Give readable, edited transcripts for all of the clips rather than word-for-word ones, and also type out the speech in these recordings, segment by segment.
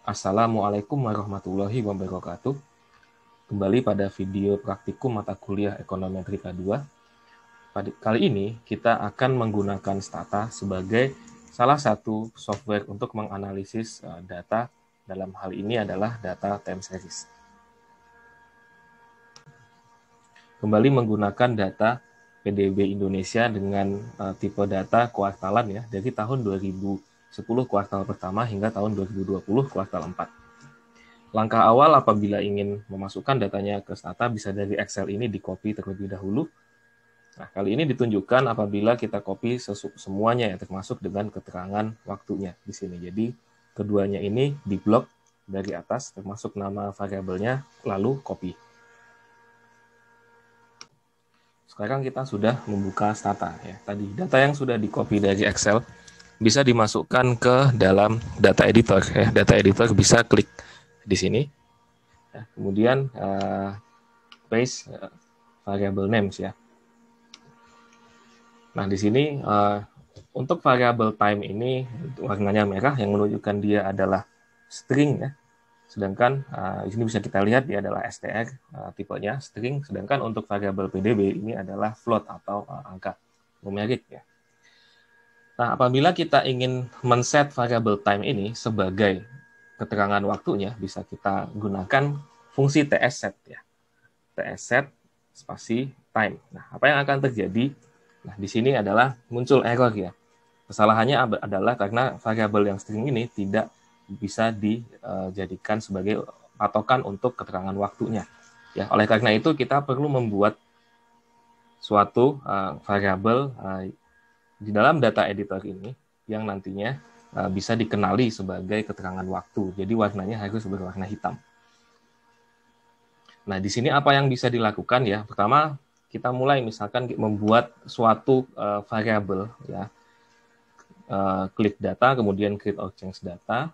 Assalamualaikum warahmatullahi wabarakatuh. Kembali pada video praktikum mata kuliah Ekonometrika 2. Kali ini kita akan menggunakan Stata sebagai salah satu software untuk menganalisis data. Dalam hal ini adalah data time series. Kembali menggunakan data PDB Indonesia dengan tipe data kuartalan ya, dari tahun 2010 kuartal pertama hingga tahun 2020 kuartal 4. Langkah awal apabila ingin memasukkan datanya ke Stata bisa dari Excel ini di-copy terlebih dahulu. Nah, kali ini ditunjukkan apabila kita copy semuanya ya, termasuk dengan keterangan waktunya di sini. Jadi, keduanya ini di-blok dari atas, termasuk nama variabelnya, lalu copy. Sekarang kita sudah membuka Stata. Ya. Tadi data yang sudah di-copy dari Excel bisa dimasukkan ke dalam data editor. Ya. Data editor bisa klik di sini. Ya, kemudian paste variable names ya. Nah, di sini untuk variable time ini warnanya merah yang menunjukkan dia adalah string ya. Sedangkan di sini bisa kita lihat dia adalah str tipenya string, sedangkan untuk variabel PDB ini adalah float atau angka numerik ya. Nah, apabila kita ingin men-set variable time ini sebagai keterangan waktunya, bisa kita gunakan fungsi tsset ya. Tsset spasi time. Nah, apa yang akan terjadi? Nah, di sini adalah muncul error ya. Kesalahannya adalah karena variabel yang string ini tidak bisa dijadikan sebagai patokan untuk keterangan waktunya. Ya, oleh karena itu kita perlu membuat suatu variabel di dalam data editor ini yang nantinya bisa dikenali sebagai keterangan waktu. Jadi warnanya harus berwarna hitam. Nah, di sini apa yang bisa dilakukan ya? Pertama, kita mulai misalkan membuat suatu variabel ya. Klik data, kemudian create or change data,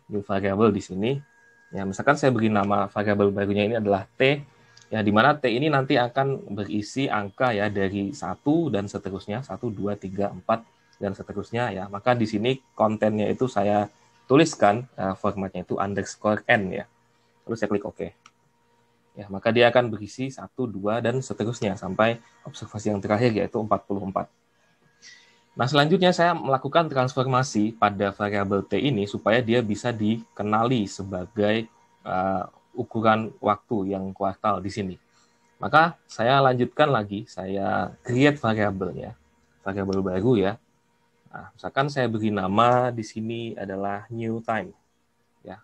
new variable di sini. Ya, misalkan saya beri nama variabel barunya ini adalah T, ya, di mana T ini nanti akan berisi angka ya dari 1 dan seterusnya, 1, 2, 3, 4, dan seterusnya ya. Maka di sini kontennya itu saya tuliskan, formatnya itu underscore N ya. Lalu saya klik OK. Ya, maka dia akan berisi 1, 2, dan seterusnya sampai observasi yang terakhir yaitu 44. Nah, selanjutnya saya melakukan transformasi pada variabel T ini supaya dia bisa dikenali sebagai ukuran waktu yang kuartal di sini. Maka saya lanjutkan lagi, saya create variabelnya, variabel baru ya. Nah, misalkan saya beri nama di sini adalah new time. Ya.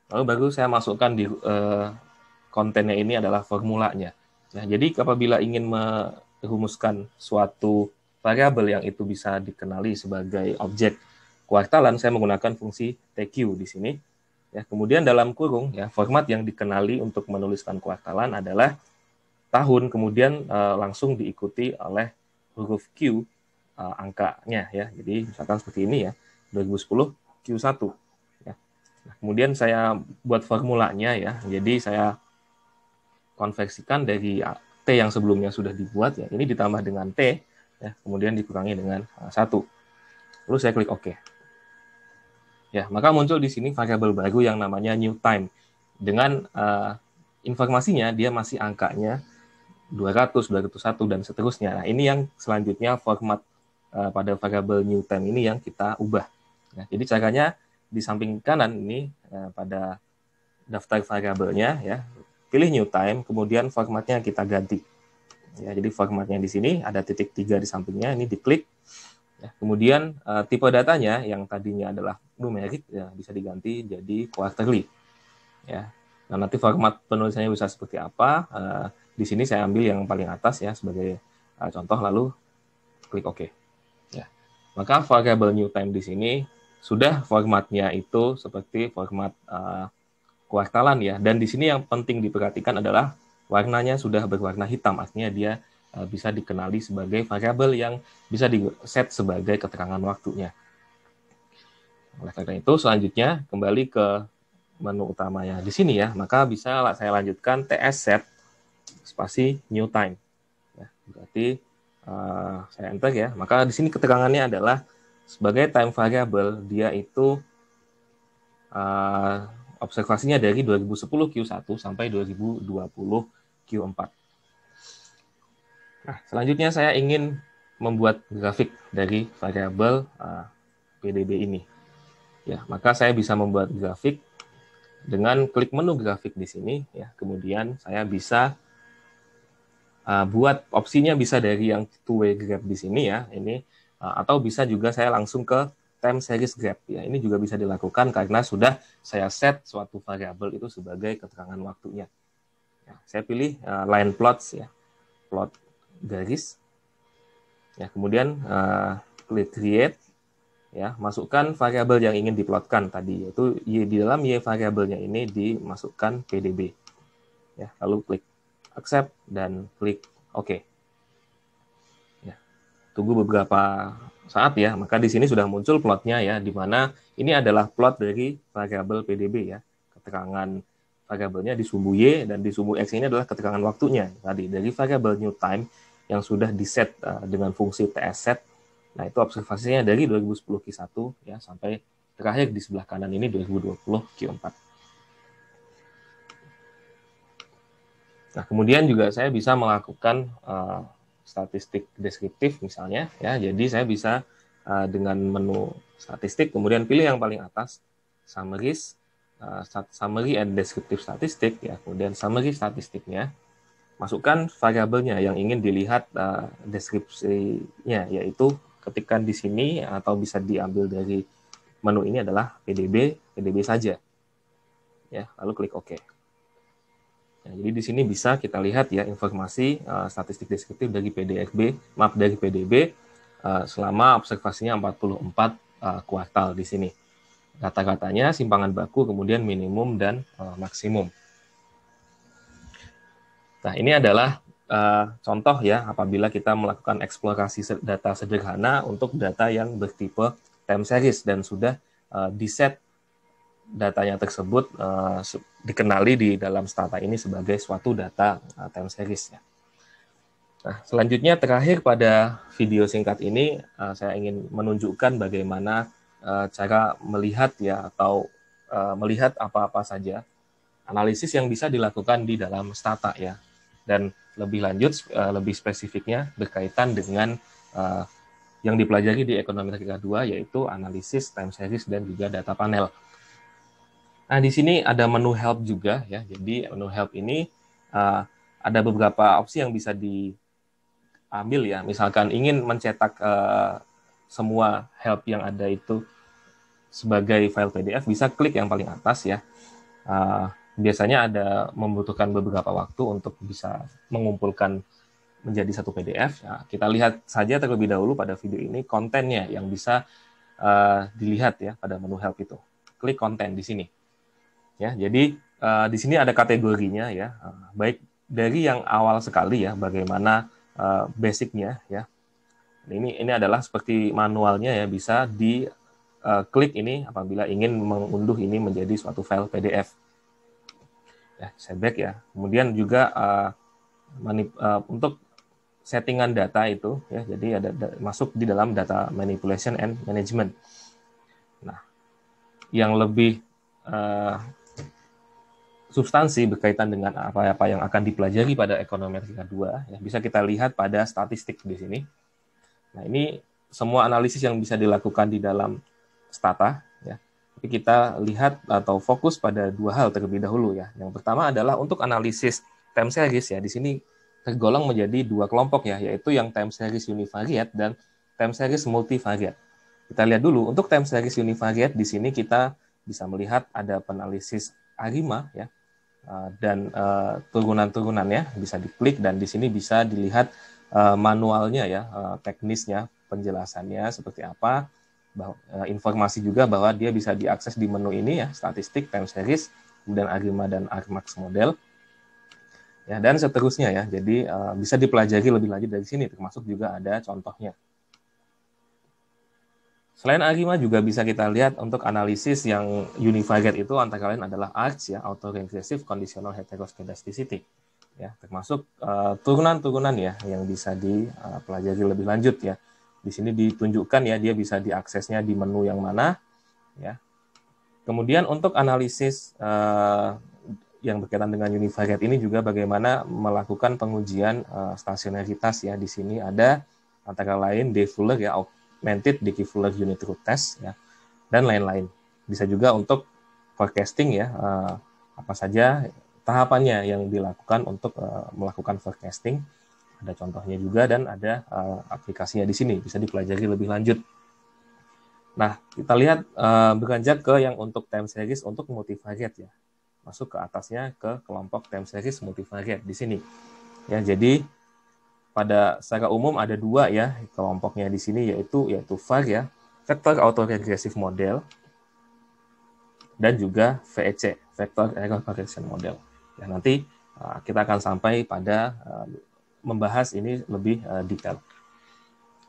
Lalu baru saya masukkan di kontennya ini adalah formulanya. Ya, jadi apabila ingin merumuskan suatu variabel yang itu bisa dikenali sebagai objek kuartalan, saya menggunakan fungsi TQ di sini. Ya, kemudian dalam kurung, ya, format yang dikenali untuk menuliskan kuartalan adalah tahun, kemudian langsung diikuti oleh huruf Q angkanya. Ya. Jadi misalkan seperti ini ya, 2010 Q1. Ya. Nah, kemudian saya buat formulanya ya, jadi saya konversikan dari T yang sebelumnya sudah dibuat ya, ini ditambah dengan T ya, kemudian dikurangi dengan 1. Lalu saya klik OK. Ya, maka muncul di sini variabel baru yang namanya new time. Dengan informasinya dia masih angkanya 200, 201 dan seterusnya. Nah, ini yang selanjutnya format pada variabel new time ini yang kita ubah. Nah, jadi caranya di samping kanan ini pada daftar variabelnya ya, pilih new time, kemudian formatnya kita ganti. Ya, jadi formatnya di sini ada titik 3 di sampingnya, ini diklik. Ya, kemudian tipe datanya yang tadinya adalah numerik ya bisa diganti jadi quarterly. Ya. Nah, nanti format penulisannya bisa seperti apa? Di sini saya ambil yang paling atas ya sebagai contoh, lalu klik OK. Ya. Maka variable new time di sini sudah formatnya itu seperti format kuartalan ya. Dan di sini yang penting diperhatikan adalah warnanya sudah berwarna hitam, artinya dia bisa dikenali sebagai variabel yang bisa di-set sebagai keterangan waktunya. Oleh karena itu, selanjutnya kembali ke menu utamanya di sini ya, maka bisa saya lanjutkan tsset spasi new time. Ya, berarti saya enter ya, maka di sini keterangannya adalah sebagai time variable dia itu observasinya dari 2010 Q1 sampai 2020 Q4. Nah, selanjutnya saya ingin membuat grafik dari variabel PDB ini. Ya, maka saya bisa membuat grafik dengan klik menu grafik di sini. Ya, kemudian saya bisa buat opsinya bisa dari yang two-way graph di sini ya, ini atau bisa juga saya langsung ke time series graph ya. Ini juga bisa dilakukan karena sudah saya set suatu variabel itu sebagai keterangan waktunya. Ya, saya pilih line plots ya, plot garis. Ya, kemudian klik create ya, masukkan variabel yang ingin diplotkan tadi, yaitu di dalam y variabelnya ini dimasukkan PDB. Ya, lalu klik accept dan klik OK. Ya, tunggu beberapa saat ya, maka di sini sudah muncul plotnya ya, di mana ini adalah plot dari variabel PDB ya. Keterangan variabelnya di sumbu Y dan di sumbu X ini adalah keterangan waktunya. Tadi dari variabel new time yang sudah diset dengan fungsi tsset. Nah, itu observasinya dari 2010 Q1 ya sampai terakhir di sebelah kanan ini 2020 Q4. Nah, kemudian juga saya bisa melakukan statistik deskriptif misalnya ya. Jadi saya bisa dengan menu statistik kemudian pilih yang paling atas summaries, summary and descriptive statistik ya. Kemudian summary statistiknya, masukkan variabelnya yang ingin dilihat deskripsinya, yaitu ketikkan di sini atau bisa diambil dari menu ini adalah PDB saja. Ya, lalu klik OK. Ya, jadi di sini bisa kita lihat ya informasi statistik deskriptif dari PDB selama observasinya 44 kuartal di sini. Kata-katanya simpangan baku, kemudian minimum dan maksimum. Nah, ini adalah contoh ya apabila kita melakukan eksplorasi data sederhana untuk data yang bertipe time series dan sudah di-set datanya tersebut dikenali di dalam Stata ini sebagai suatu data time series. Ya. Nah, selanjutnya terakhir pada video singkat ini saya ingin menunjukkan bagaimana cara melihat ya atau melihat apa-apa saja analisis yang bisa dilakukan di dalam Stata ya. Dan lebih lanjut, lebih spesifiknya berkaitan dengan yang dipelajari di Ekonometrika 2 yaitu analisis time series dan juga data panel. Nah, di sini ada menu help juga ya. Jadi menu help ini ada beberapa opsi yang bisa diambil ya. Misalkan ingin mencetak semua help yang ada itu sebagai file PDF, bisa klik yang paling atas ya. Biasanya ada membutuhkan beberapa waktu untuk bisa mengumpulkan menjadi satu PDF. Ya, kita lihat saja terlebih dahulu pada video ini kontennya yang bisa dilihat ya pada menu help itu. Klik konten di sini. Ya, jadi di sini ada kategorinya ya, baik dari yang awal sekali ya, bagaimana basicnya ya. Ini adalah seperti manualnya ya, bisa diklik ini apabila ingin mengunduh ini menjadi suatu file PDF. Ya, saya back ya. Kemudian juga untuk settingan data itu ya, jadi ada masuk di dalam data manipulation and management. Nah, yang lebih substansi berkaitan dengan apa-apa yang akan dipelajari pada Ekonometrika 2 ya, bisa kita lihat pada statistik di sini. Nah, ini semua analisis yang bisa dilakukan di dalam Stata ya. Tapi kita lihat atau fokus pada dua hal terlebih dahulu ya. Yang pertama adalah untuk analisis time series ya. Di sini tergolong menjadi dua kelompok ya, yaitu yang time series univariate dan time series multivariate. Kita lihat dulu untuk time series univariate, di sini kita bisa melihat ada penalisis ARIMA ya, dan turunan-turunannya bisa diklik, dan di sini bisa dilihat manualnya ya, teknisnya, penjelasannya seperti apa, informasi juga bahwa dia bisa diakses di menu ini ya, statistik, time series, kemudian ARIMA dan Armax model. Ya, dan seterusnya ya. Jadi bisa dipelajari lebih lanjut dari sini, termasuk juga ada contohnya. Selain ARIMA juga bisa kita lihat untuk analisis yang univariate itu antara lain adalah ARCS ya, Autoregressive Conditional Heteroscedasticity. Ya, termasuk turunan-turunan ya yang bisa dipelajari lebih lanjut ya. Di sini ditunjukkan ya, dia bisa diaksesnya di menu yang mana ya. Kemudian untuk analisis yang berkaitan dengan univariate ini juga bagaimana melakukan pengujian stasionaritas ya. Di sini ada antara lain D-Fuller ya, augmented Dickey-Fuller unit root test ya, dan lain-lain. Bisa juga untuk forecasting ya, apa saja tahapannya yang dilakukan untuk melakukan forecasting. Ada contohnya juga dan ada aplikasinya di sini, bisa dipelajari lebih lanjut. Nah, kita lihat beranjak ke yang untuk time series untuk multivariate ya. Masuk ke atasnya ke kelompok time series multivariate di sini. Ya, jadi pada secara umum ada dua ya kelompoknya di sini, yaitu VAR ya, vector autoregressive model, dan juga VEC, vector error correction model. Ya, nanti kita akan sampai pada membahas ini lebih detail.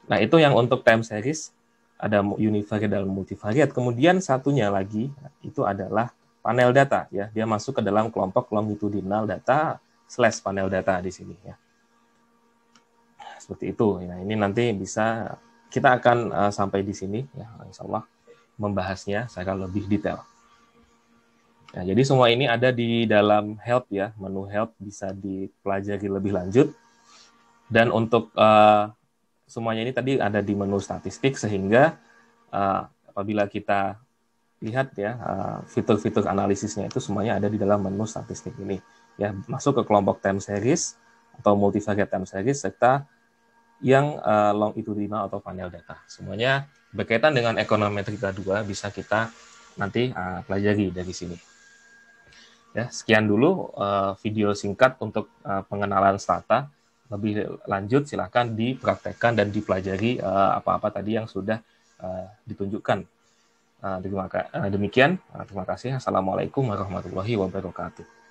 Nah, itu yang untuk time series, ada univariate dan multivariate. Kemudian satunya lagi itu adalah panel data ya. Dia masuk ke dalam kelompok longitudinal data / panel data di sini ya. Seperti itu. Ya, ini nanti bisa kita akan sampai di sini ya, insyaallah membahasnya secara lebih detail. Nah, jadi semua ini ada di dalam help ya, menu help bisa dipelajari lebih lanjut. Dan untuk semuanya ini tadi ada di menu statistik, sehingga apabila kita lihat ya fitur-fitur analisisnya itu semuanya ada di dalam menu statistik ini ya, masuk ke kelompok time series atau multivariate time series serta yang longitudinal atau panel data. Semuanya berkaitan dengan ekonometrika 2 bisa kita nanti pelajari dari sini. Ya, sekian dulu video singkat untuk pengenalan strata. Lebih lanjut silakan dipraktekkan dan dipelajari apa-apa tadi yang sudah ditunjukkan. Demikian, terima kasih. Assalamualaikum warahmatullahi wabarakatuh.